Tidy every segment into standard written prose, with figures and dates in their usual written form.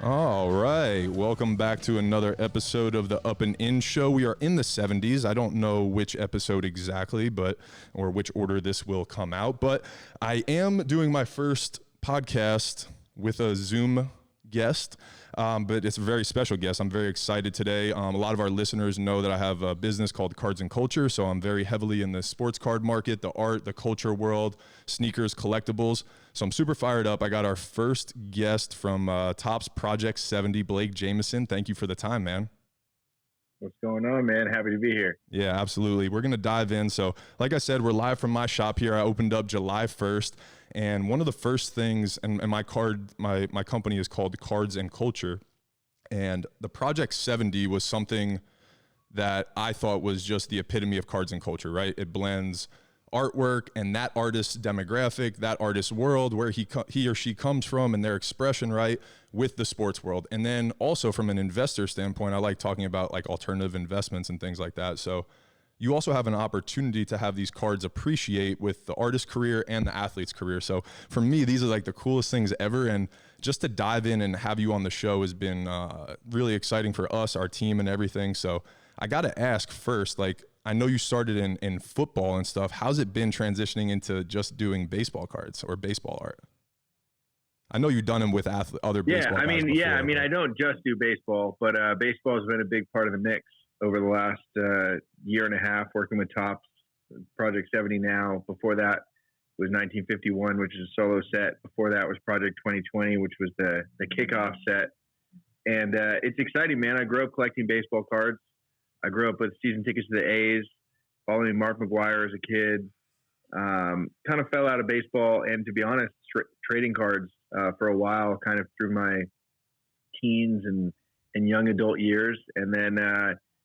All right. Welcome back to another episode of the Up and In Show. We are in the 70s. I don't know which episode exactly, or which order this will come out, but I am doing my first podcast with a Zoom guest, but it's a very special guest. I'm very excited today. A lot of our listeners know that I have a business called Cards and Culture, so I'm very heavily in the sports card market, the art, the culture world, sneakers, collectibles. So I'm super fired up. I got our first guest from Topps Project70, Blake Jamieson. Thank you for the time, man. What's going on, man? Happy to be here. Yeah, absolutely. We're going to dive in. So like I said, we're live from my shop here. I opened up July 1st. And one of the first things, and my company is called Cards and Culture. And the Project70 was something that I thought was just the epitome of cards and culture, right? It blends artwork and that artist's demographic, that artist's world, where he or she comes from and their expression, right, with the sports world. And then also from an investor standpoint, I like talking about like alternative investments and things like that. So you also have an opportunity to have these cards appreciate with the artist's career and the athlete's career. So for me, these are like the coolest things ever. And just to dive in and have you on the show has been really exciting for us, our team and everything. So I got to ask first, like, I know you started in football and stuff. How's it been transitioning into just doing baseball cards or baseball art? I know you've done them with other baseball guys before, I don't just do baseball, but baseball has been a big part of the mix over the last year and a half, working with Topps, Project70 now. Before that was 1951, which is a solo set. Before that was Project2020, which was the kickoff set. And it's exciting, man. I grew up collecting baseball cards. I grew up with season tickets to the A's, following Mark McGwire as a kid. Kind of fell out of baseball and, to be honest, trading cards for a while, kind of through my teens and young adult years. And then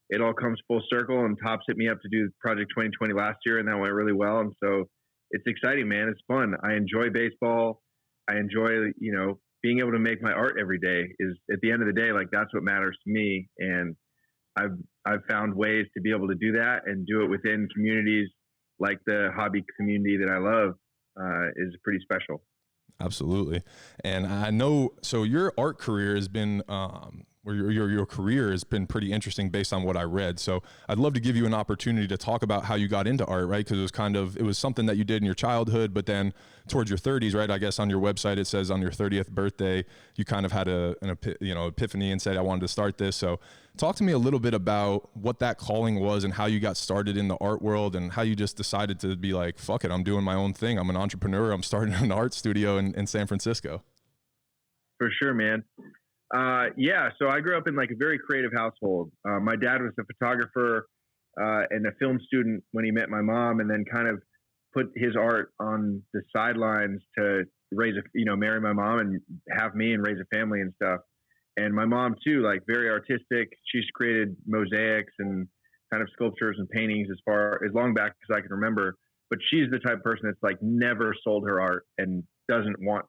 it all comes full circle, and Topps hit me up to do Project2020 last year, and that went really well. And so it's exciting, man. It's fun. I enjoy baseball. I enjoy, being able to make my art every day. Is at the end of the day, like, that's what matters to me. And I've found ways to be able to do that and do it within communities like the hobby community that I love is pretty special. Absolutely. And I know, so your art career has been, or your career has been pretty interesting based on what I read. So I'd love to give you an opportunity to talk about how you got into art, right? Because it was something that you did in your childhood, but then towards your 30s, right? I guess on your website, it says on your 30th birthday, you kind of had an epiphany and said, I wanted to start this. So talk to me a little bit about what that calling was and how you got started in the art world and how you just decided to be like, fuck it, I'm doing my own thing. I'm an entrepreneur. I'm starting an art studio in San Francisco. For sure, man. So I grew up in like a very creative household. My dad was a photographer and a film student when he met my mom, and then kind of put his art on the sidelines to marry my mom and have me and raise a family and stuff. And my mom too, like, very artistic. She's created mosaics and kind of sculptures and paintings as long back as I can remember. But she's the type of person that's like never sold her art and doesn't want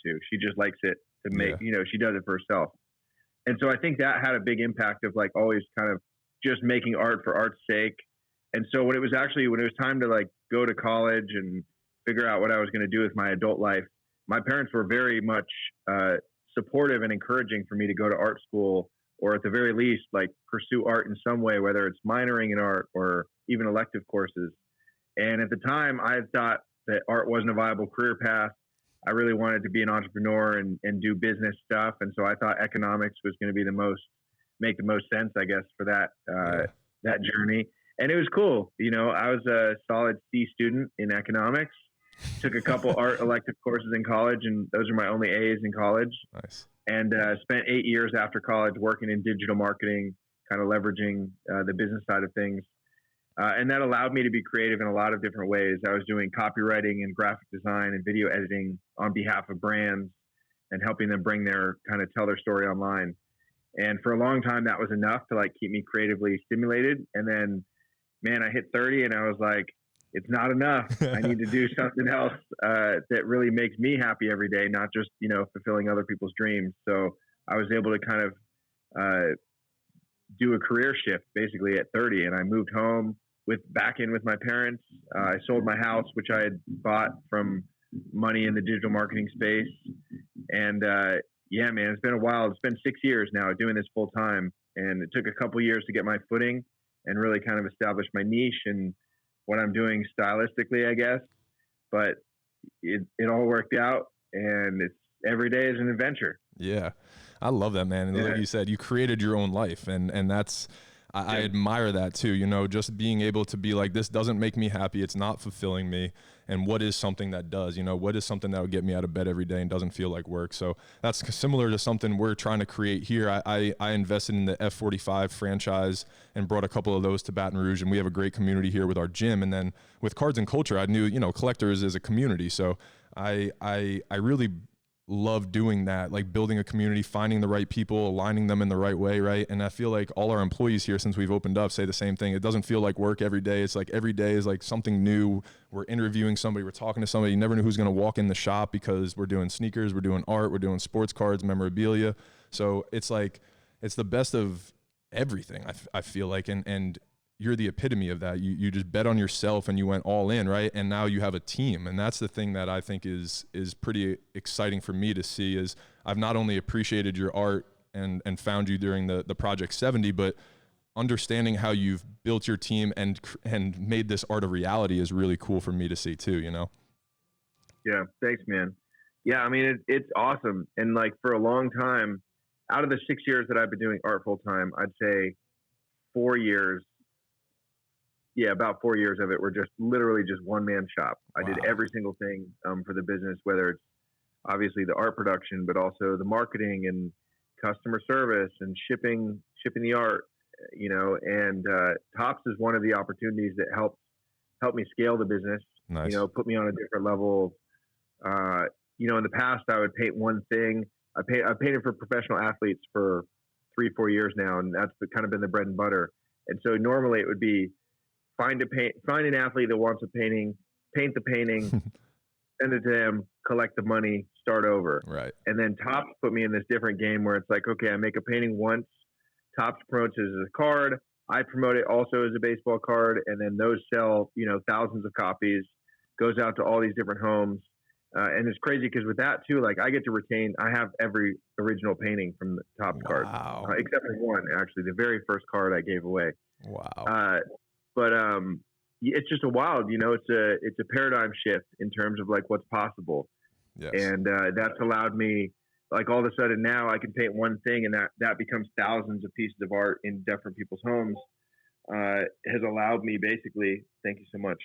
to. She just likes it to make, she does it for herself. And so I think that had a big impact of like always kind of just making art for art's sake. And so when it was time to like go to college and figure out what I was going to do with my adult life, my parents were very much supportive and encouraging for me to go to art school, or at the very least, like, pursue art in some way, whether it's minoring in art or even elective courses. And at the time, I thought that art wasn't a viable career path. I really wanted to be an entrepreneur and do business stuff. And so I thought economics was going to be make the most sense, I guess, for that journey. And it was cool. I was a solid C student in economics, took a couple art elective courses in college, and those are my only A's in college. Nice. And spent 8 years after college working in digital marketing, kind of leveraging the business side of things. And that allowed me to be creative in a lot of different ways. I was doing copywriting and graphic design and video editing on behalf of brands and helping them tell their story online. And for a long time, that was enough to like keep me creatively stimulated. And then, man, I hit 30 and I was like, it's not enough. I need to do something else that really makes me happy every day, not just, fulfilling other people's dreams. So I was able to kind of do a career shift basically at 30, and I moved home back in with my parents. I sold my house, which I had bought from money in the digital marketing space. And, Yeah, man, it's been a while. It's been 6 years now doing this full time, and it took a couple years to get my footing and really kind of establish my niche and what I'm doing stylistically, I guess. But it all worked out, and it's every day is an adventure. Yeah. I love that, man. And like you said, you created your own life, and that's, I admire that too, you know, just being able to be like, this doesn't make me happy. It's not fulfilling me. And what is something that does, you know, what is something that would get me out of bed every day and doesn't feel like work? So that's similar to something we're trying to create here. I invested in the F45 franchise and brought a couple of those to Baton Rouge, and we have a great community here with our gym. And then with Cards and Culture, I knew, you know, collectors is a community. So I really love doing that, like building a community, finding the right people, aligning them in the right way, right? And I feel like all our employees here, since we've opened up, say the same thing. It doesn't feel like work every day. It's like every day is like something new. We're interviewing somebody, we're talking to somebody. You never know who's going to walk in the shop, because we're doing sneakers, we're doing art, we're doing sports cards, memorabilia. So it's like, it's the best of everything, I feel like. And you're the epitome of that. You just bet on yourself and you went all in, right? And now you have a team. And that's the thing that I think is pretty exciting for me to see, is I've not only appreciated your art and found you during the Project 70, but understanding how you've built your team and made this art a reality is really cool for me to see too, you know? Yeah. Thanks, man. Yeah. I mean, it's awesome. And like for a long time, out of the 6 years that I've been doing art full time, I'd say 4 years, about 4 years of it were just literally just one man shop. I did every single thing for the business, whether it's obviously the art production, but also the marketing and customer service and shipping the art, you know. And Tops is one of the opportunities that helped me scale the business. Nice. You know, put me on a different level. You know, in the past I would paint one thing. I painted for professional athletes for 3-4 years now, and that's kind of been the bread and butter. And so normally it would be find an athlete that wants a painting, paint the painting, send it to them, collect the money, start over. Right. And then Tops put me in this different game where it's like, okay, I make a painting once, Tops promotes it as a card, I promote it also as a baseball card, and then those sell, you know, thousands of copies, goes out to all these different homes. And it's crazy because with that too, like I get to retain, I have every original painting from the Tops card, except for one, actually, the very first card I gave away. Wow. But it's just a wild, you know, it's a paradigm shift in terms of like what's possible. Yes. And that's allowed me, like all of a sudden now I can paint one thing and that becomes thousands of pieces of art in different people's homes. Has allowed me basically, thank you so much,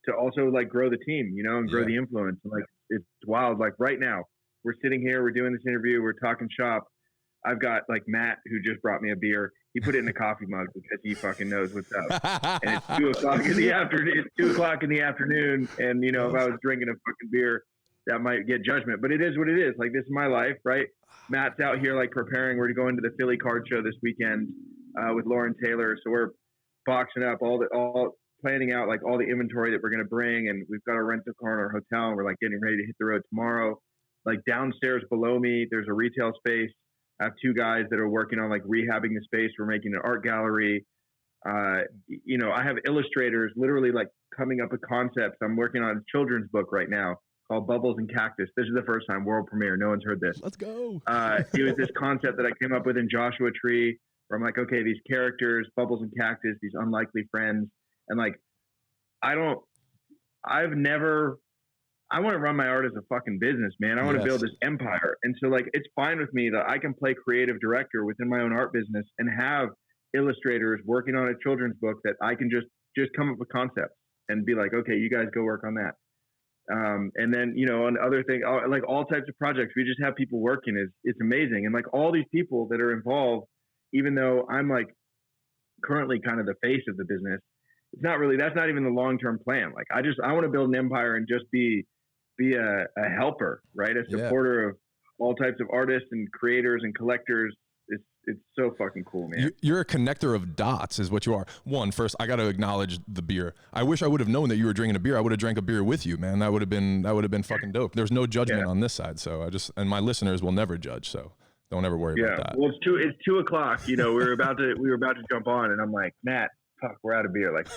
to also like grow the team, you know, and grow the influence. And like, it's wild. Like right now we're sitting here, we're doing this interview, we're talking shop. I've got like Matt, who just brought me a beer. He put it in a coffee mug because he fucking knows what's up. And it's 2:00 in the afternoon. It's 2:00 in the afternoon. And you know, if I was drinking a fucking beer, that might get judgment, but it is what it is. Like, this is my life, right? Matt's out here like preparing. We're going to the Philly card show this weekend with Lauren Taylor. So we're boxing up all planning out like all the inventory that we're going to bring. And we've got a rental car in our hotel and we're like getting ready to hit the road tomorrow. Like downstairs below me, there's a retail space. I have 2 guys that are working on like rehabbing the space. We're making an art gallery. You know, I have illustrators literally like coming up with concepts. I'm working on a children's book right now called Bubbles and Cactus. This is the first time, world premiere. No one's heard this. Let's go. It was this concept that I came up with in Joshua Tree, where I'm like, okay, these characters, Bubbles and Cactus, these unlikely friends. And like, I want to run my art as a fucking business, man. I want to build this empire. And so like, it's fine with me that I can play creative director within my own art business and have illustrators working on a children's book that I can just come up with concepts and be like, okay, you guys go work on that. And then, you know, on other things, like all types of projects, we just have people working. It's amazing. And like all these people that are involved, even though I'm like currently kind of the face of the business, that's not even the long-term plan. Like I want to build an empire and just be a helper, right? A supporter of all types of artists and creators and collectors. It's so fucking cool, man. You're a connector of dots is what you are. First, I got to acknowledge the beer. I wish I would have known that you were drinking a beer. I would have drank a beer with you, man. That would have been fucking dope. There's no judgment on this side. So and my listeners will never judge. So don't ever worry about that. Well, it's 2:00. You know, we were about to jump on and I'm like, Matt, fuck, we're out of beer. Like,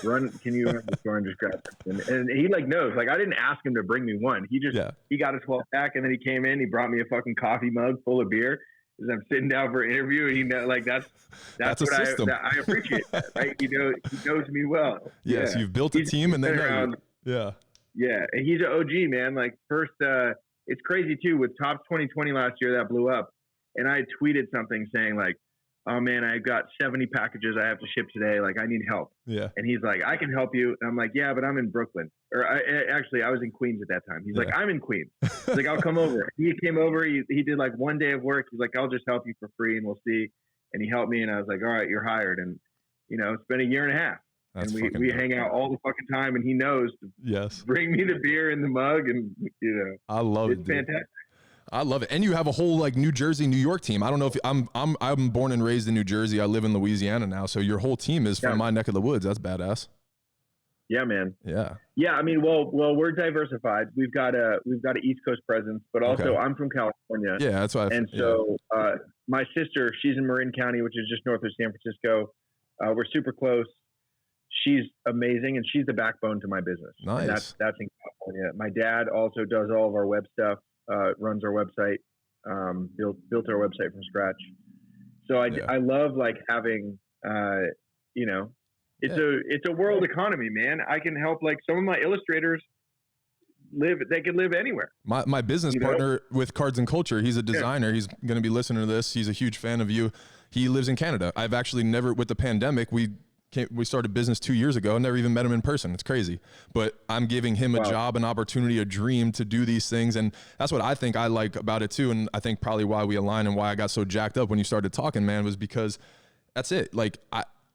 can you run to the store and just grab it? And he like knows. Like, I didn't ask him to bring me one. He just he got a 12-pack, and then he came in. He brought me a fucking coffee mug full of beer. As I'm sitting down for an interview, and that's what I appreciate. That, right? He knows me well. Yes, you've built a team, and then yeah, and he's an OG, man. Like first, it's crazy too with Tops 2020 last year that blew up, and I tweeted something saying like, "Oh man, I've got 70 packages I have to ship today. Like I need help." Yeah, and he's like, "I can help you," and I'm like, "Yeah, but I'm in Brooklyn." Or I was in Queens at that time. He's like, "I'm in Queens." He's like, "I'll come over." He came over. He did like one day of work. He's like, "I'll just help you for free, and we'll see." And he helped me, and I was like, "All right, you're hired." And it's been a year and a half. That's and we hang out all the fucking time, and he knows to bring me the beer in the mug, and I love it. It's fantastic. I love it. And you have a whole like New Jersey, New York team. I don't know if I'm born and raised in New Jersey. I live in Louisiana now, so your whole team is from my neck of the woods. That's badass. Yeah, man. Yeah. I mean, well, we're diversified. We've got a East Coast presence, but also I'm from California. Yeah, that's why. So my sister, she's in Marin County, which is just north of San Francisco. We're super close. She's amazing, and she's the backbone to my business. Nice. And that's in California. My dad also does all of our web stuff. Runs our website. Built our website from scratch. So I love like having it's a world economy, man. I can help like some of my illustrators they could live anywhere. My business partner with Cards and Culture, he's a designer. He's going to be listening to this. He's a huge fan of you. He lives in Canada. I've actually never, with the pandemic, we started business 2 years ago. I never even met him in person. It's crazy, but I'm giving him a job, an opportunity, a dream to do these things. And that's what I think I like about it too. And I think probably why we align and why I got so jacked up when you started talking, man, was because that's it. Like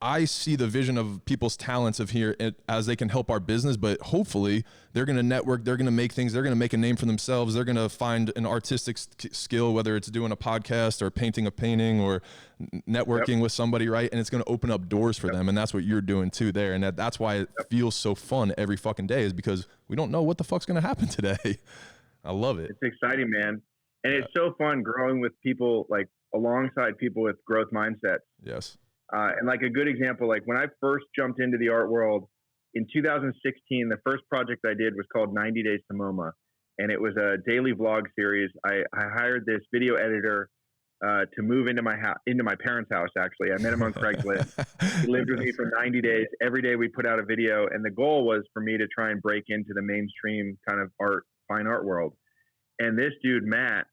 I see the vision of people's talents of here as they can help our business, but hopefully they're going to network, they're going to make things, they're going to make a name for themselves. They're going to find an artistic skill, whether it's doing a podcast or painting a painting or networking with somebody, right? And it's going to open up doors for them. And that's what you're doing too there. And that's why it feels so fun every fucking day, is because we don't know what the fuck's going to happen today. I love it. It's exciting, man. And it's so fun growing with people, like alongside people with growth mindsets. Yes. And like a good example, like when I first jumped into the art world in 2016, the first project I did was called 90 Days to MoMA. And it was a daily vlog series. I hired this video editor to move into my parents' house, actually. I met him on Craigslist. He lived with me for 90 days. Every day we put out a video. And the goal was for me to try and break into the mainstream kind of fine art world. And this dude, Matt,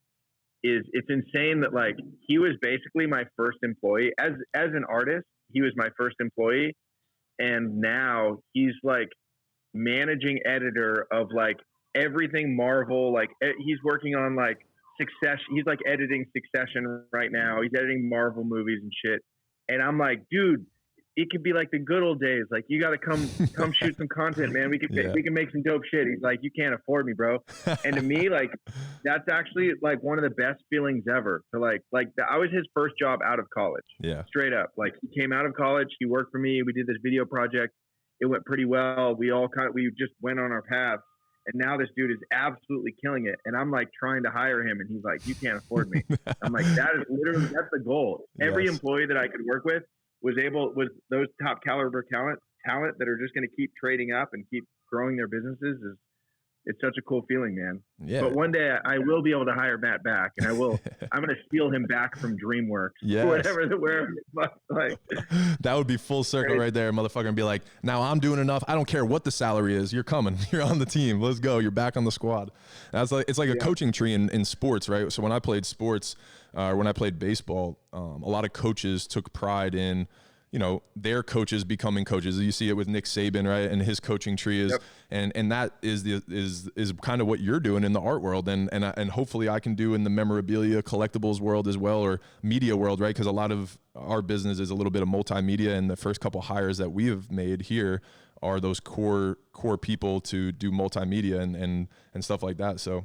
it's insane that like he was basically my first employee as an artist. He was my first employee, and now he's like managing editor of like everything Marvel. Like he's working on like Succession. He's like editing Succession right now. He's editing Marvel movies and shit. And I'm like, dude, it could be like the good old days. Like you got to come shoot some content, man. We can make some dope shit. He's like, you can't afford me, bro. And to me, like, that's actually like one of the best feelings ever. To I was his first job out of college. Yeah. Straight up. Like he came out of college. He worked for me. We did this video project. It went pretty well. We just went on our paths. And now this dude is absolutely killing it. And I'm like trying to hire him. And he's like, you can't afford me. I'm like, that's the goal. Every employee that I could work with was those top caliber talent that are just going to keep trading up and keep growing their businesses. It's such a cool feeling, man. Yeah. But one day I will be able to hire Matt back, and I'm going to steal him back from DreamWorks. Yes. Wherever like. That would be full circle right there, motherfucker, and be like, now I'm doing enough. I don't care what the salary is. You're coming. You're on the team. Let's go. You're back on the squad. It's like a coaching tree in sports, right? So when I played sports, when I played baseball, a lot of coaches took pride in, their coaches becoming coaches. You see it with Nick Saban, right? And his coaching tree is, and that is kind of what you're doing in the art world. And hopefully I can do in the memorabilia collectibles world as well, or media world, right? Because a lot of our business is a little bit of multimedia, and the first couple hires that we have made here are those core people to do multimedia and stuff like that. So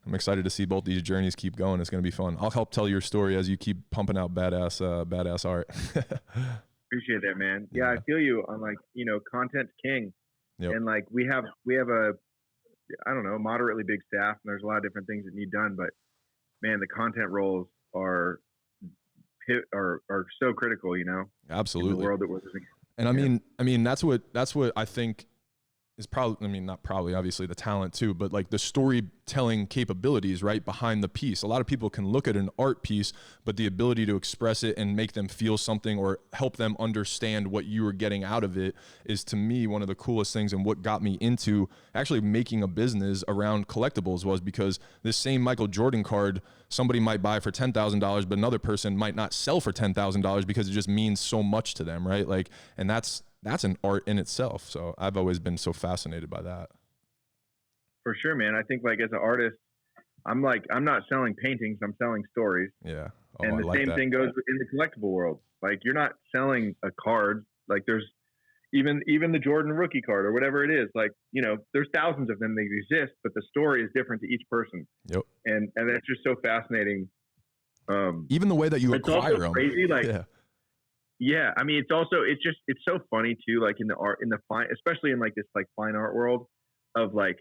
I'm excited to see both these journeys keep going. It's going to be fun. I'll help tell your story as you keep pumping out badass art. Appreciate that, man. Yeah, I feel you on like, content's king. Yep. And like we have a, I don't know, moderately big staff, and there's a lot of different things that need done, but man, the content roles are so critical, Absolutely. in the world that we're living in. And I mean, that's what I think is probably, I mean, not probably, obviously the talent too, but like the storytelling capabilities right behind the piece. A lot of people can look at an art piece, but the ability to express it and make them feel something or help them understand what you were getting out of it is, to me, one of the coolest things. And what got me into actually making a business around collectibles was because this same Michael Jordan card, somebody might buy for $10,000, but another person might not sell for $10,000 because it just means so much to them, right? Like, and that's an art in itself. So I've always been so fascinated by that. For sure, man. I think like as an artist, I'm not selling paintings, I'm selling stories. Yeah. Oh, and the same thing goes in the collectible world. Like you're not selling a card. Like there's even the Jordan rookie card or whatever it is. Like, you know, there's thousands of them that exist, but the story is different to each person. Yep. And that's just so fascinating. Even the way that you acquire them. Crazy, like, yeah, I mean, it's so funny too, like in the art, in the fine, especially in like this like fine art world of like,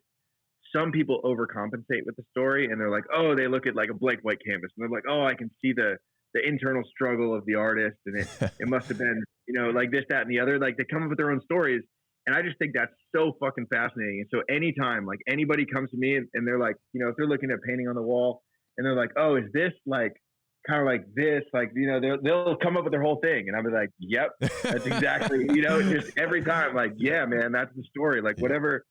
some people overcompensate with the story and they're like, oh, they look at like a blank white canvas and they're like, oh, I can see the internal struggle of the artist and it must have been, you know, like this, that, and the other. Like they come up with their own stories. And I just think that's so fucking fascinating. And so anytime like anybody comes to me and they're like, you know, if they're looking at painting on the wall and they're like, oh, is this like kind of like this, like, you know, they'll come up with their whole thing. And I'll be like, yep, that's exactly, you know, just every time, like, yeah, man, that's the story. Like whatever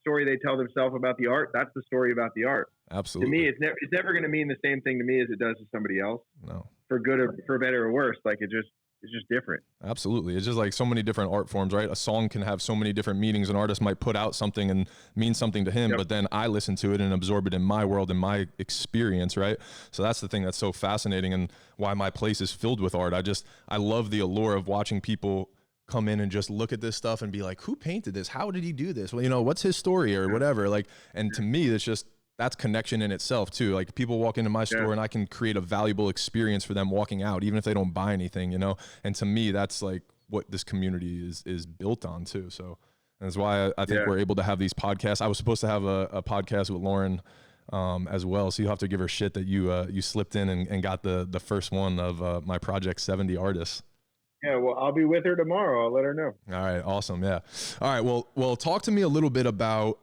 story they tell themselves about the art, that's the story about the art. Absolutely. To me, it's never going to mean the same thing to me as it does to somebody else. No. For good or for better or worse. Like it's just different. Absolutely. It's just like so many different art forms, right? A song can have so many different meanings. An artist might put out something and mean something to him, but then I listen to it and absorb it in my world and my experience, right? So that's the thing that's so fascinating and why my place is filled with art. I love the allure of watching people come in and just look at this stuff and be like, who painted this? How did he do this? Well, you know, what's his story or whatever? Like, and to me, that's connection in itself too. Like people walk into my store and I can create a valuable experience for them walking out, even if they don't buy anything, you know? And to me, that's like what this community is built on too. So that's why I think we're able to have these podcasts. I was supposed to have a podcast with Lauren as well. So you have to give her shit that you slipped in and got the first one of my Project70 artists. Yeah, well, I'll be with her tomorrow. I'll let her know. All right, awesome. Yeah. All right, well, talk to me a little bit about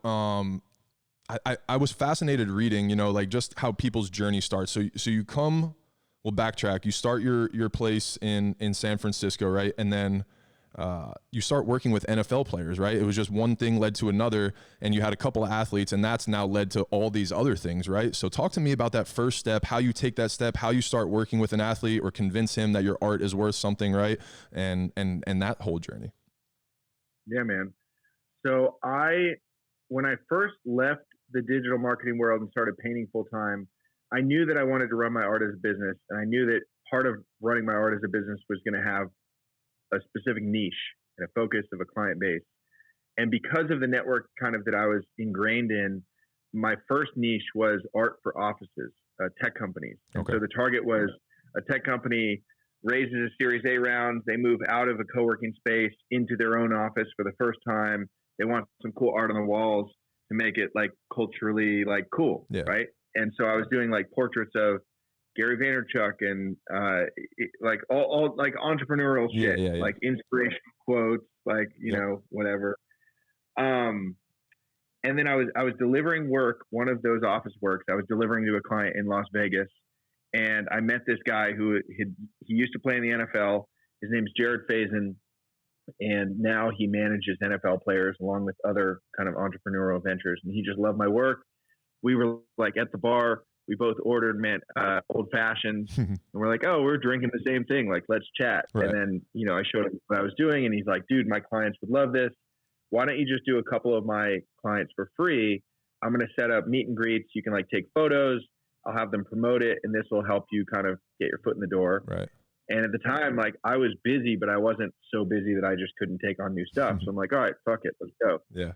I was fascinated reading, you know, like just how people's journey starts. So you come, we'll backtrack. You start your place in San Francisco, right? And then you start working with NFL players, right? It was just one thing led to another, and you had a couple of athletes, and that's now led to all these other things, right? So talk to me about that first step, how you take that step, how you start working with an athlete or convince him that your art is worth something, right? And that whole journey. Yeah, man. So when I first left the digital marketing world and started painting full time, I knew that I wanted to run my art as a business. And I knew that part of running my art as a business was going to have a specific niche and a focus of a client base. And because of the network kind of that I was ingrained in, my first niche was art for offices, tech companies. Okay. So the target was a tech company raises a Series A round. They move out of a co-working space into their own office for the first time. They want some cool art on the walls to make it like culturally like cool, right? And so I was doing like portraits of Gary Vaynerchuk and like all like entrepreneurial shit, like inspirational quotes, like you know whatever. And then I was delivering work, one of those office works. I was delivering to a client in Las Vegas, and I met this guy who he used to play in the NFL. His name's Jared Faison. And now he manages NFL players along with other kind of entrepreneurial ventures. And he just loved my work. We were like at the bar. We both ordered old fashioned. And we're like, oh, we're drinking the same thing. Like, let's chat. Right. And then, you know, I showed him what I was doing. And he's like, dude, my clients would love this. Why don't you just do a couple of my clients for free? I'm going to set up meet and greets. You can like take photos. I'll have them promote it. And this will help you kind of get your foot in the door. Right. And at the time, like I was busy, but I wasn't so busy that I just couldn't take on new stuff. So I'm like, all right, fuck it, let's go. Yeah.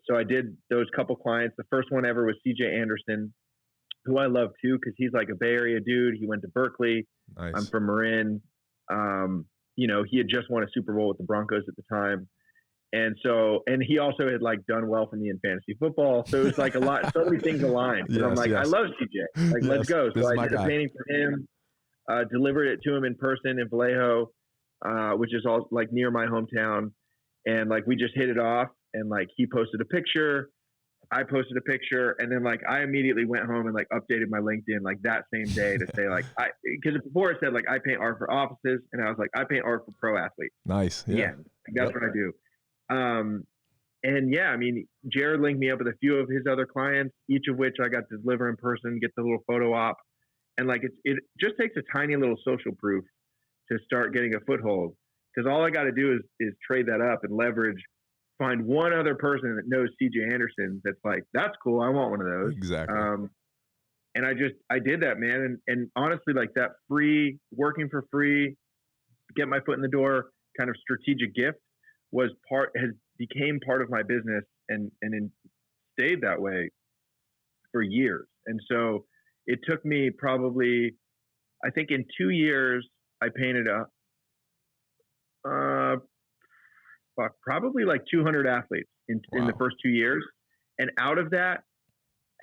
So I did those couple clients. The first one ever was CJ Anderson, who I love too, because he's like a Bay Area dude. He went to Berkeley. Nice. I'm from Marin. You know, he had just won a Super Bowl with the Broncos at the time. And he also had like done well for me in fantasy football. So it was like a lot, so many things aligned. Yes, and I'm like, I love CJ. Like, let's go. So I did a painting for him. Delivered it to him in person in Vallejo. which is all like near my hometown. And like, we just hit it off, and like, he posted a picture, I posted a picture, and then like, I immediately went home and like updated my LinkedIn like that same day to say like, because before it said like, I paint art for offices, and I was like, I paint art for pro athletes. Nice. Yeah. That's what I do. And yeah, I mean, Jared linked me up with a few of his other clients, each of which I got to deliver in person, get the little photo op. And like, it just takes a tiny little social proof to start getting a foothold. Because all I got to do is trade that up and leverage, find one other person that knows CJ Anderson that's like, that's cool, I want one of those. Exactly. And I did that, man. And honestly, like, that free, working for free, get my foot in the door kind of strategic gift became part of my business and stayed that way for years. And so it took me probably, I think in 2 years, I painted probably like 200 athletes in the first 2 years. And out of that,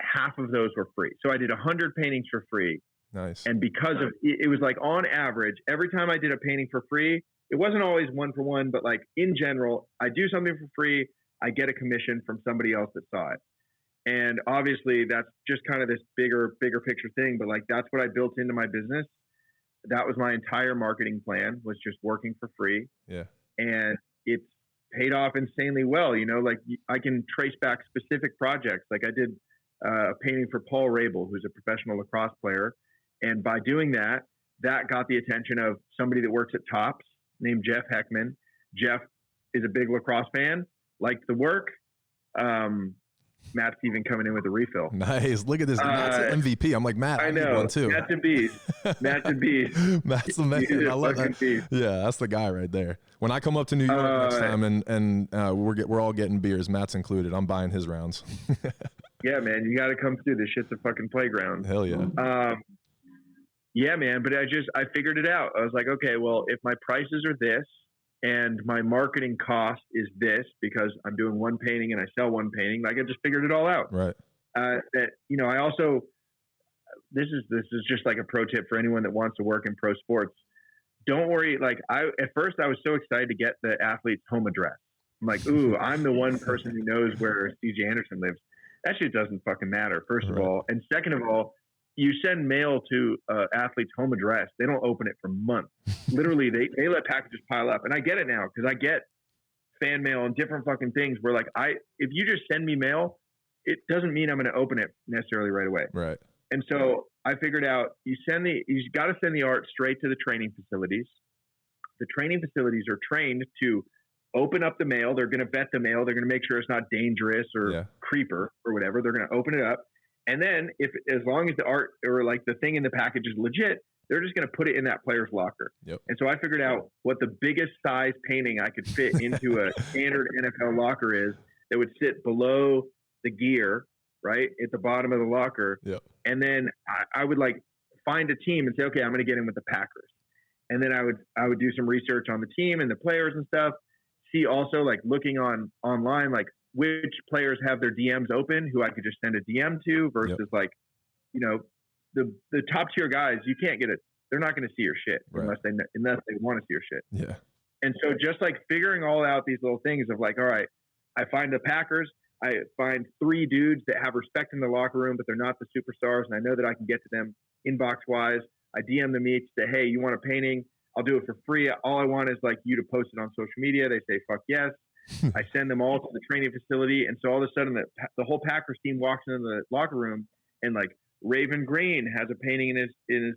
half of those were free. So I did 100 paintings for free. Nice. And because of it was like, on average, every time I did a painting for free, it wasn't always one for one, but like in general, I do something for free, I get a commission from somebody else that saw it. And obviously that's just kind of this bigger picture thing, but like, that's what I built into my business. That was my entire marketing plan, was just working for free. Yeah. And it's paid off insanely well. You know, like, I can trace back specific projects. Like, I did a painting for Paul Rabel, who's a professional lacrosse player. And by doing that, that got the attention of somebody that works at Topps named Jeff Heckman. Jeff is a big lacrosse fan, liked the work. Matt's even coming in with a refill. Nice. Look at this. Matt's an MVP. I'm like, Matt, I know. Need one too. Matt's a beast. Matt's a beast. Matt's the man. I love that. Beast. Yeah, that's the guy right there. When I come up to New York next time and we're all getting beers, Matt's included, I'm buying his rounds. Yeah, man, you got to come through. This shit's a fucking playground. Hell yeah. Yeah, man. But I figured it out. I was like, okay, well, if my prices are this, and my marketing cost is this, because I'm doing one painting and I sell one painting, like, I just figured it all out. Right. That, you know, I also, this is just like a pro tip for anyone that wants to work in pro sports. Don't worry. Like, at first I was so excited to get the athlete's home address. I'm like, ooh, I'm the one person who knows where CJ Anderson lives. That shit doesn't fucking matter, first of all. And second of all, you send mail to athlete's home address, they don't open it for months. Literally, they let packages pile up. And I get it now, because I get fan mail and different fucking things where, like, if you just send me mail, it doesn't mean I'm going to open it necessarily right away. Right. And so I figured out, you got to send the art straight to the training facilities. The training facilities are trained to open up the mail. They're going to vet the mail. They're going to make sure it's not dangerous or creeper or whatever. They're going to open it up. And then as long as the art or like the thing in the package is legit, they're just going to put it in that player's locker. Yep. And so I figured out what the biggest size painting I could fit into a standard NFL locker is, that would sit below the gear, right at the bottom of the locker. Yep. And then I would like find a team and say, okay, I'm going to get in with the Packers. And then I would do some research on the team and the players and stuff. See also, like, looking online, like, which players have their DMs open, who I could just send a DM to, versus like, you know, the top tier guys, you can't get it. They're not going to see your shit unless they want to see your shit. Yeah. And so just like figuring all out these little things of like, all right, I find the Packers, I find 3 dudes that have respect in the locker room, but they're not the superstars. And I know that I can get to them inbox wise. I DM them each, say, hey, you want a painting? I'll do it for free. All I want is like you to post it on social media. They say, fuck yes. I send them all to the training facility. And so all of a sudden the whole Packers team walks into the locker room, and like Raven Green has a painting in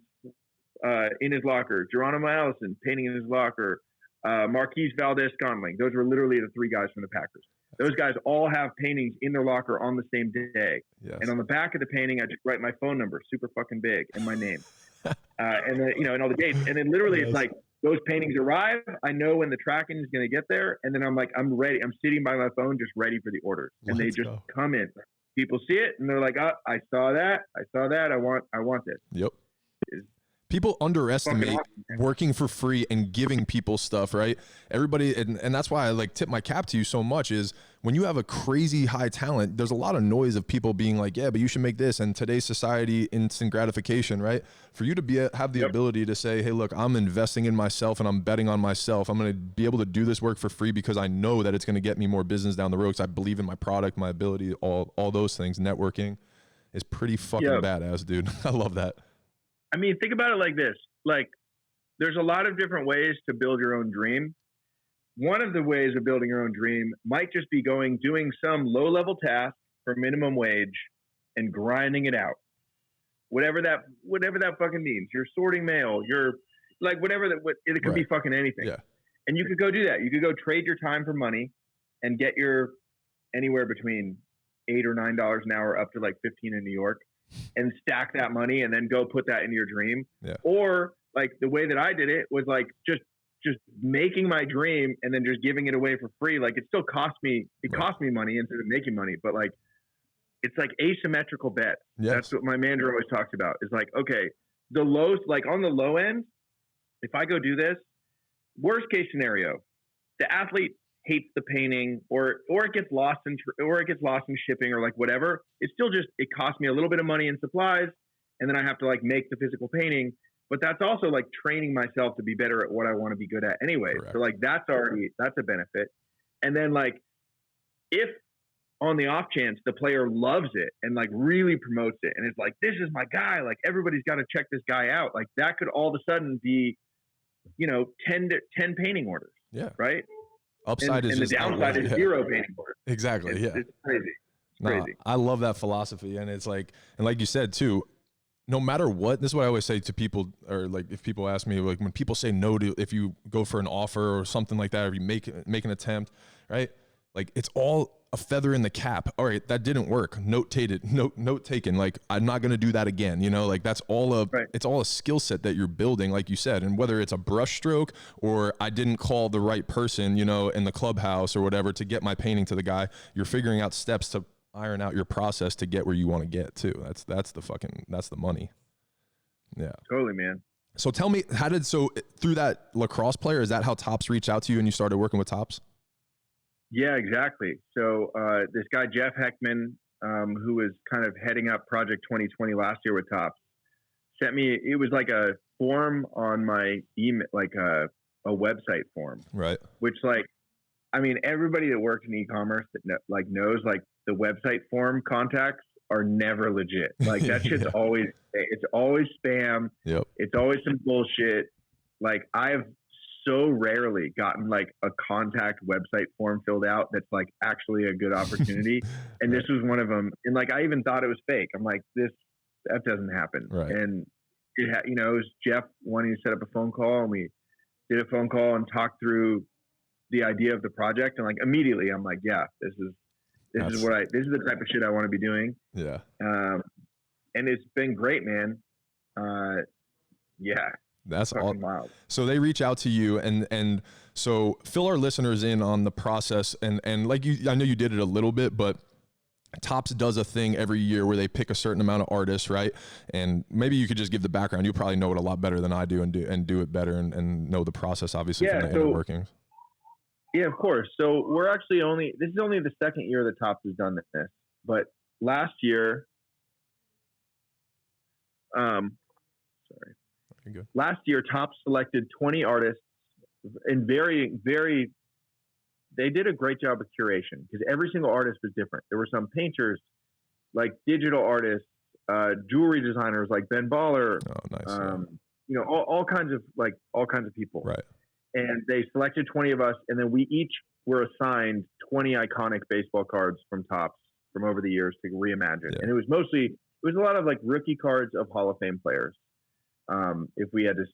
his locker. Geronimo Allison painting in his locker. Marquise Valdez-Scantling. Those were literally the 3 guys from the Packers. Those guys all have paintings in their locker on the same day. Yes. And on the back of the painting, I just write my phone number, super fucking big, and my name. And then, you know, and all the dates. And then literally it's like, those paintings arrive. I know when the tracking is going to get there. And then I'm like, I'm ready. I'm sitting by my phone, just ready for the orders. And they just come in. People see it and they're like, oh, I saw that. I want this. Yep. People underestimate awesome. working for free and giving people stuff, right? Everybody, and that's why I like tip my cap to you so much is when you have a crazy high talent, there's a lot of noise of people being like, yeah, but you should make this. And today's society, instant gratification, right? For you to have the ability to say, hey, look, I'm investing in myself and I'm betting on myself. I'm going to be able to do this work for free because I know that it's going to get me more business down the road because I believe in my product, my ability, all those things. Networking is pretty fucking badass, dude. I love that. I mean, think about it like this. Like, there's a lot of different ways to build your own dream. One of the ways of building your own dream might just be doing some low-level task for minimum wage and grinding it out. Whatever that fucking means. You're sorting mail. You're like it could be fucking anything. Yeah. And you could go do that. You could go trade your time for money and get your anywhere between $8 or $9 an hour up to like 15 in New York. And stack that money and then go put that into your dream. Yeah. Or like the way that I did it was like just making my dream and then just giving it away for free. Like it still cost me money instead of making money, but like it's like asymmetrical bets. Yes. That's what my manager always talks about. Is like, okay, the lows, like on the low end, if I go do this, worst case scenario, the athlete hates the painting or it gets lost in shipping or like whatever. It's still just, it costs me a little bit of money in supplies and then I have to like make the physical painting, but that's also like training myself to be better at what I want to be good at anyway. Correct. So like that's a benefit. And then like if on the off chance the player loves it and like really promotes it and it's like, this is my guy, like everybody's got to check this guy out. Like that could all of a sudden be, 10 painting orders. Yeah. Right. Upside is and the downside is zero painting orders. Exactly. It's crazy. Crazy. I love that philosophy. And it's like, and like you said too, no matter what, this is what I always say to people, or like if people ask me, like when people say no to, if you go for an offer or something like that, or you make an attempt, right? Like it's all a feather in the cap. All right, that didn't work. Note taken. Like I'm not going to do that again. Like that's it's all a skill set that you're building, like you said. And whether it's a brush stroke or I didn't call the right person, in the clubhouse or whatever to get my painting to the guy, you're figuring out steps to iron out your process to get where you want to get to. That's the money. Yeah. Totally, man. So tell me, through that lacrosse player, is that how Topps reached out to you and you started working with Topps? Yeah, exactly. So this guy, Jeff Heckman, who was kind of heading up Project 2020 last year with Topps, sent me, it was like a form on my email, like a website form. Right. Which everybody that works in e-commerce that knows like the website form contacts are never legit. Like that shit's always spam. Yep. It's always some bullshit. Like I've so rarely gotten like a contact website form filled out that's like actually a good opportunity. And this was one of them. And like, I even thought it was fake. I'm like, that doesn't happen. Right. And it was Jeff wanting to set up a phone call and we did a phone call and talked through the idea of the project. And like, immediately I'm like, yeah, this is the type of shit I want to be doing. Yeah. And it's been great, man. Yeah. That's all. Wild. So they reach out to you and so fill our listeners in on the process and like I know you did it a little bit, but Topps does a thing every year where they pick a certain amount of artists, right? And maybe you could just give the background. You probably know it a lot better than I do and do it better and know the process obviously from the inner workings. Yeah, of course. So we're actually this is only the second year that Topps has done this, but last year, last year, Topps selected 20 artists and they did a great job of curation because every single artist was different. There were some painters, like digital artists, jewelry designers like Ben Baller, all kinds of people. Right. And they selected 20 of us, and then we each were assigned 20 iconic baseball cards from Topps from over the years to reimagine. Yeah. And it was a lot of like rookie cards of Hall of Fame players. If we had to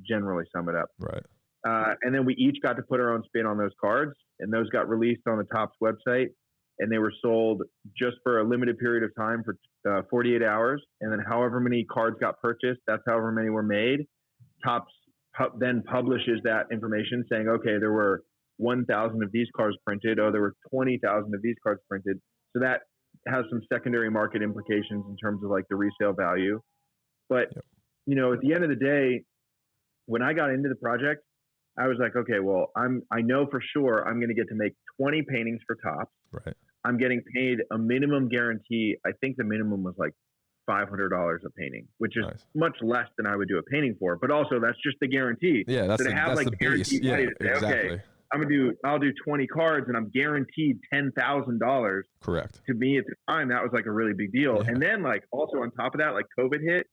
generally sum it up. Right. And then we each got to put our own spin on those cards, and those got released on the Topps website, and they were sold just for a limited period of time for 48 hours. And then however many cards got purchased, that's however many were made. Topps then publishes that information saying, okay, there were 1,000 of these cards printed. Oh, there were 20,000 of these cards printed. So that has some secondary market implications in terms of like the resale value. But at the end of the day, when I got into the project, I was like, okay, well, I know for sure I'm going to get to make 20 paintings for Tops. Right. I'm getting paid a minimum guarantee. I think the minimum was like $500 a painting, which is much less than I would do a painting for. But also, that's just the guarantee. Yeah, that's so that's the base. Yeah, say, exactly. Okay, I'll do 20 cards, and I'm guaranteed $10,000. Correct. To me at the time, that was like a really big deal. Yeah. And then like also on top of that, like COVID hit,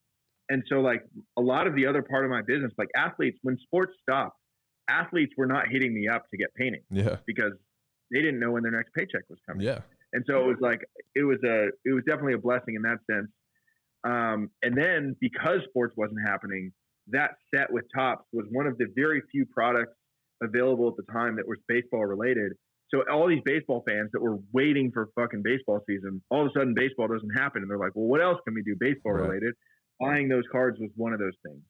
and so like a lot of the other part of my business, like athletes, when sports stopped, athletes were not hitting me up to get painting. Yeah. Because they didn't know when their next paycheck was coming. Yeah. And so it was like it was definitely a blessing in that sense. And then because sports wasn't happening, that set with Tops was one of the very few products available at the time that was baseball related. So all these baseball fans that were waiting for fucking baseball season, all of a sudden baseball doesn't happen, and they're like, well, what else can we do baseball related? Buying those cards was one of those things.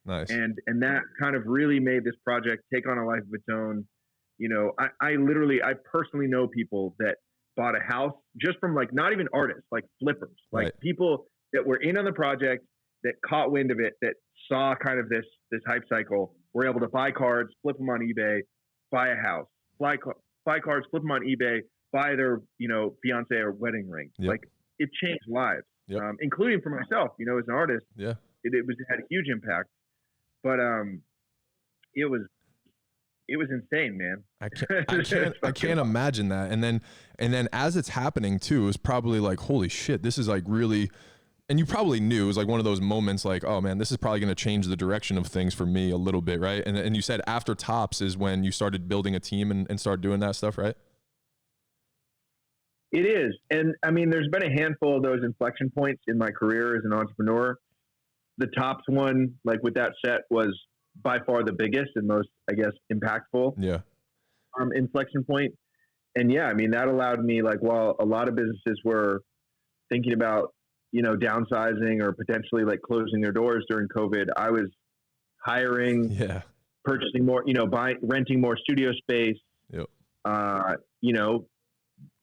Nice. And that kind of really made this project take on a life of its own. I personally know people that bought a house just from like, not even artists, like flippers, like people that were in on the project that caught wind of it, that saw kind of this hype cycle, were able to buy cards, flip them on eBay, buy a house, buy cards, flip them on eBay, buy their, fiance or wedding ring. Yep. Like it changed lives, including for myself, as an artist. Yeah. It had a huge impact, but it was insane, man. I can't imagine that. And then as it's happening too, it's probably like, holy shit, this is like really, and you probably knew it was like one of those moments like, oh man, this is probably going to change the direction of things for me a little bit. Right. And you said after Tops is when you started building a team and started doing that stuff, right? It is. And I mean, there's been a handful of those inflection points in my career as an entrepreneur. The Tops one, like with that set, was by far the biggest and most, I guess, impactful inflection point. And yeah, I mean, that allowed me, like, while a lot of businesses were thinking about, downsizing or potentially like closing their doors during COVID, I was hiring, purchasing more, renting more studio space,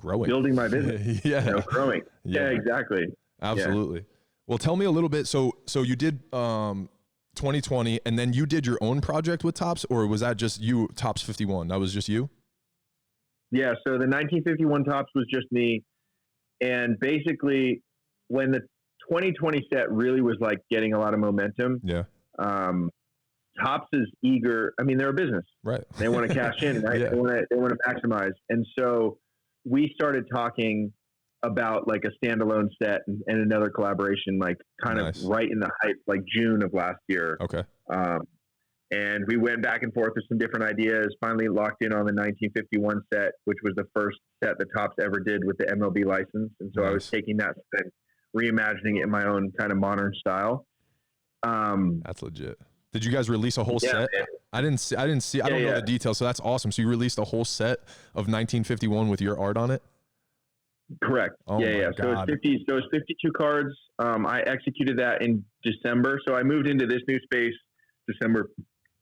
growing, building my business, growing. Yeah, exactly. Absolutely. Yeah. Well, tell me a little bit. So you did 2020, and then you did your own project with Tops, or was that just you, Tops 51? That was just you? Yeah. So the 1951 Tops was just me. And basically when the 2020 set really was like getting a lot of momentum, Tops is eager. I mean, they're a business, right? They want to cash in, right? They want to maximize. And so we started talking about like a standalone set and another collaboration, like kind of right in the hype, like June of last year. Okay. And we went back and forth with some different ideas, finally locked in on the 1951 set, which was the first set that Tops ever did with the MLB license. And so I was taking that set, reimagining it in my own kind of modern style. That's legit. Did you guys release a whole set? Man. I don't know the details. So that's awesome. So you released a whole set of 1951 with your art on it? Correct. Oh yeah. So it's 52 cards. I executed that in December. So I moved into this new space December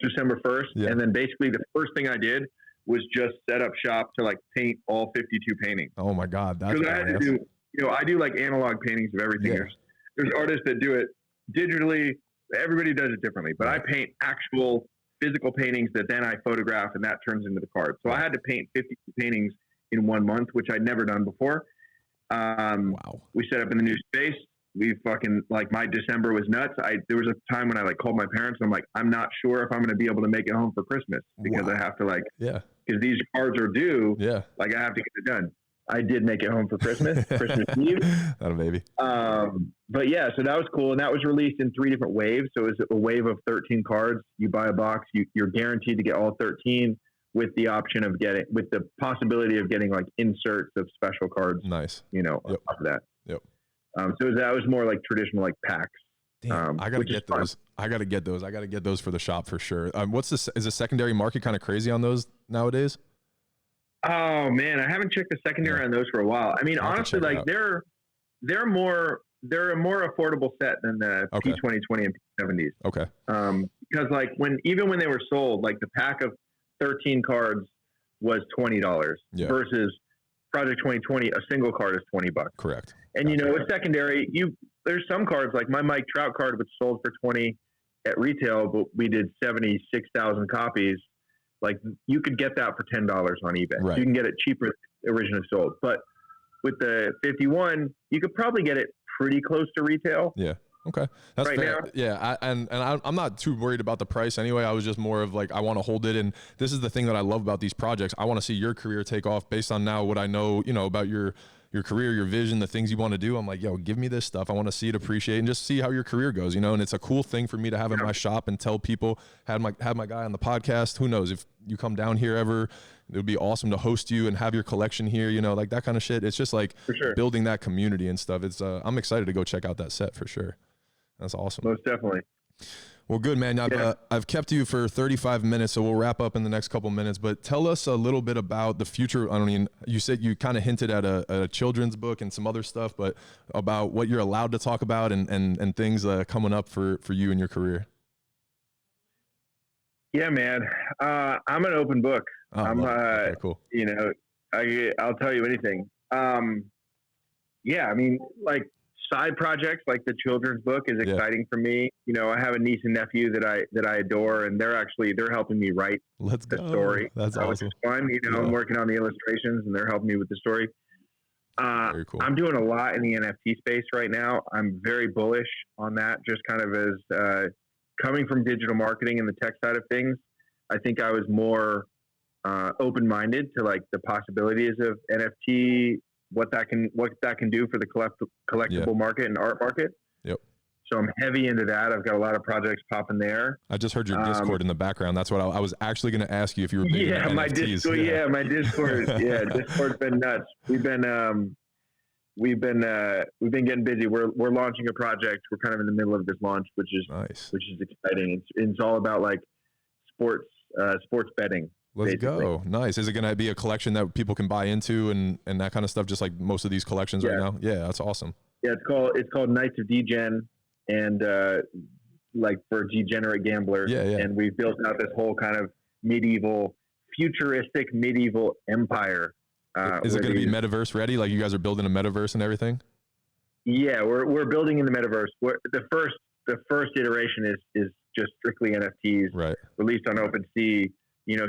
1st. Yeah. And then basically the first thing I did was just set up shop to like paint all 52 paintings. Oh my God. That's I had to do, I do like analog paintings of everything. Yeah. There's artists that do it digitally. Everybody does it differently, but I paint actual physical paintings that then I photograph, and that turns into the card. So I had to paint 52 paintings in 1 month, which I'd never done before. Wow. We set up in the new space. We fucking, like, my December was nuts. There was a time when I like called my parents and I'm like, I'm not sure if I'm going to be able to make it home for Christmas because I have to because these cards are due. Yeah. Like I have to get it done. I did make it home for Christmas Eve. That a baby. But yeah, so that was cool. And that was released in 3 different waves. So it was a wave of 13 cards. You buy a box, you're guaranteed to get all 13 with the option of with the possibility of getting like inserts of special cards. Nice. On top of that. Yep. So that was more like traditional, like packs. Damn, I got to get those. I got to get those for the shop for sure. Is the secondary market kind of crazy on those nowadays? Oh man, I haven't checked the secondary on those for a while. I mean, honestly, like they're a more affordable set than the P2020 and P70s. Okay. Because like when they were sold, like the pack of 13 cards was $20 versus Project 2020, a single card is $20. Correct. And with secondary, there's some cards like my Mike Trout card, which sold for $20. at retail, but we did 76,000 copies. Like you could get that for $10 on eBay. Right. So you can get it cheaper than originally sold. But with the 51, you could probably get it pretty close to retail. Yeah. Okay. That's right fair. now. Yeah. I'm not too worried about the price anyway. I was just more of like, I want to hold it. And this is the thing that I love about these projects. I want to see your career take off based on now what I know, about your career, your vision, the things you want to do. I'm like, yo, give me this stuff. I want to see it, appreciate, and just see how your career goes, and it's a cool thing for me to have in my shop and tell people, have my guy on the podcast. Who knows if you come down here ever, it would be awesome to host you and have your collection here, like that kind of shit. It's just like building that community and stuff. It's, I'm excited to go check out that set for sure. That's awesome. Most definitely. Well, good, man. I've kept you for 35 minutes, so we'll wrap up in the next couple minutes. But tell us a little bit about the future. I mean, you said you kind of hinted at a children's book and some other stuff, but about what you're allowed to talk about and things coming up for you in your career. Yeah, man. I'm an open book. Oh, okay, cool. I'll tell you anything. Yeah, I mean, like, side projects like the children's book is exciting for me. I have a niece and nephew that I adore, and they're helping me write the story. That's awesome. Which is fun. I'm working on the illustrations, and they're helping me with the story. Very cool. I'm doing a lot in the NFT space right now. I'm very bullish on that. Just kind of as coming from digital marketing and the tech side of things, I think I was more open-minded to like the possibilities of NFT. What that can do for the collectible market and art market. Yep. So I'm heavy into that. I've got a lot of projects popping there. I just heard your Discord in the background. That's what I was actually going to ask you if you were big into my NFTs. Discord. My Discord. Discord's been nuts. We've been getting busy. We're launching a project. We're kind of in the middle of this launch, which is nice. Which is exciting. It's all about like sports betting. Let's basically. go. Nice. Is it going to be a collection that people can buy into and that kind of stuff, just like most of these collections right now? Yeah, that's awesome. Yeah, it's called Knights of Degen, and like for degenerate gambler. Yeah. And we've built out this whole kind of futuristic medieval empire. Is it going to be metaverse ready? Like you guys are building a metaverse and everything? Yeah, we're building in the metaverse. The first iteration is just strictly NFTs, right? Released on OpenSea.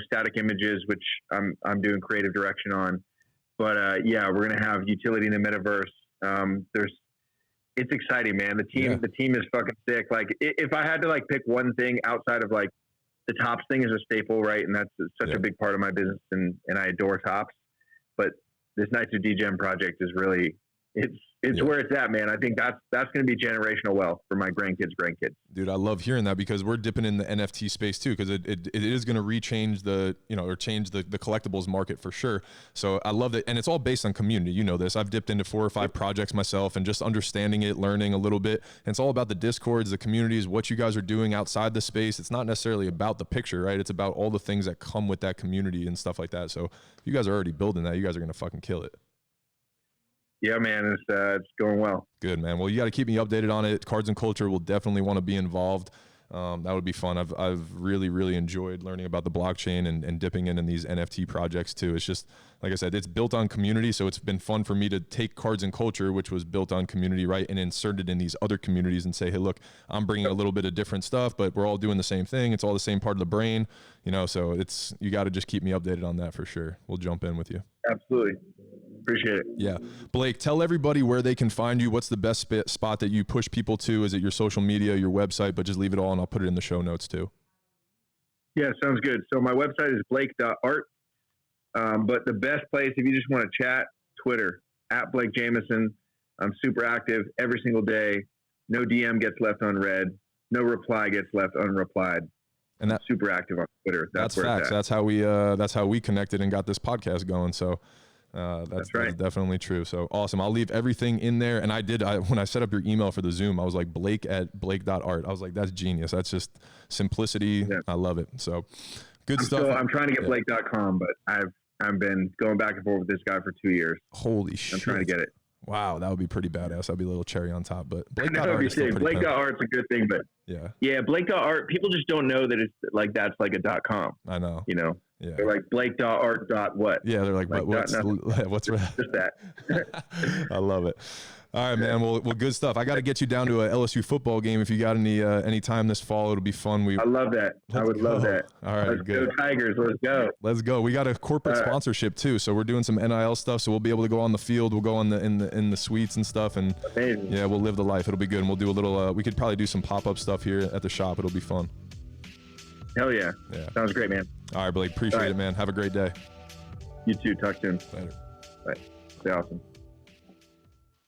Static images, which I'm doing creative direction on. But we're gonna have utility in the metaverse. It's exciting, man. The team is fucking sick. Like if I had to like pick one thing outside of like the Topps thing is a staple, right? And that's such a big part of my business, and I adore Topps. But this Knights of Degen project is really it's where it's at, man. I think that's going to be generational wealth for my grandkids. Dude, I love hearing that because we're dipping in the NFT space too, because it is going to rechange change the collectibles market for sure. So I love that, and it's all based on community. This. I've dipped into 4 or 5 projects myself, and just understanding it, learning a little bit. And it's all about the Discords, the communities, what you guys are doing outside the space. It's not necessarily about the picture, right? It's about all the things that come with that community and stuff like that. So if you guys are already building that, you guys are going to fucking kill it. Yeah, man, it's going well. Good, man. Well, you got to keep me updated on it. Cards and Culture will definitely want to be involved. That would be fun. I've really, really enjoyed learning about the blockchain and dipping in these NFT projects too. It's just, like I said, it's built on community. So it's been fun for me to take Cards and Culture, which was built on community, right, and insert it in these other communities and say, hey, look, I'm bringing a little bit of different stuff, but we're all doing the same thing. It's all the same part of the brain, so you got to just keep me updated on that for sure. We'll jump in with you. Absolutely. Appreciate it. Yeah. Blake, tell everybody where they can find you. What's the best spot that you push people to? Is it your social media, your website? But just leave it all and I'll put it in the show notes too. Yeah, sounds good. So my website is blake.art. But the best place, if you just want to chat, Twitter, @Blake Jamieson. I'm super active every single day. No DM gets left unread. No reply gets left unreplied. And that's super active on Twitter. That's facts. That's how we connected and got this podcast going. So that's right. That's definitely true. So awesome. I'll leave everything in there. And when I set up your email for the Zoom, I was like blake@blake.art. I was like, that's genius. That's just simplicity. Yeah. I love it. So good stuff. I'm trying to get blake.com, but I've been going back and forth with this guy for 2 years. Holy shit. I'm trying to get it. Wow, that would be pretty badass. That'd be a little cherry on top, but Blake.art's a good thing, but yeah, Blake.art, people just don't know that it's like that's like a .com. I know. Yeah. They're like Blake.art. What? Yeah, they're like what's just that. I love it. All right, man. Well, good stuff. I got to get you down to a LSU football game if you got any time this fall. It'll be fun. I love that. I would love that. All right, let's good. go Tigers. Let's go. Let's go. We got a corporate sponsorship too, so we're doing some NIL stuff. So we'll be able to go on the field. We'll go in the suites and stuff, and amazing. Yeah, we'll live the life. It'll be good. And we'll do a little. We could probably do some pop-up stuff here at the shop. It'll be fun. Hell yeah. Yeah. Sounds great, man. All right, Blake. Appreciate it, man. Have a great day. You too. Talk soon. Later. Bye. Stay awesome.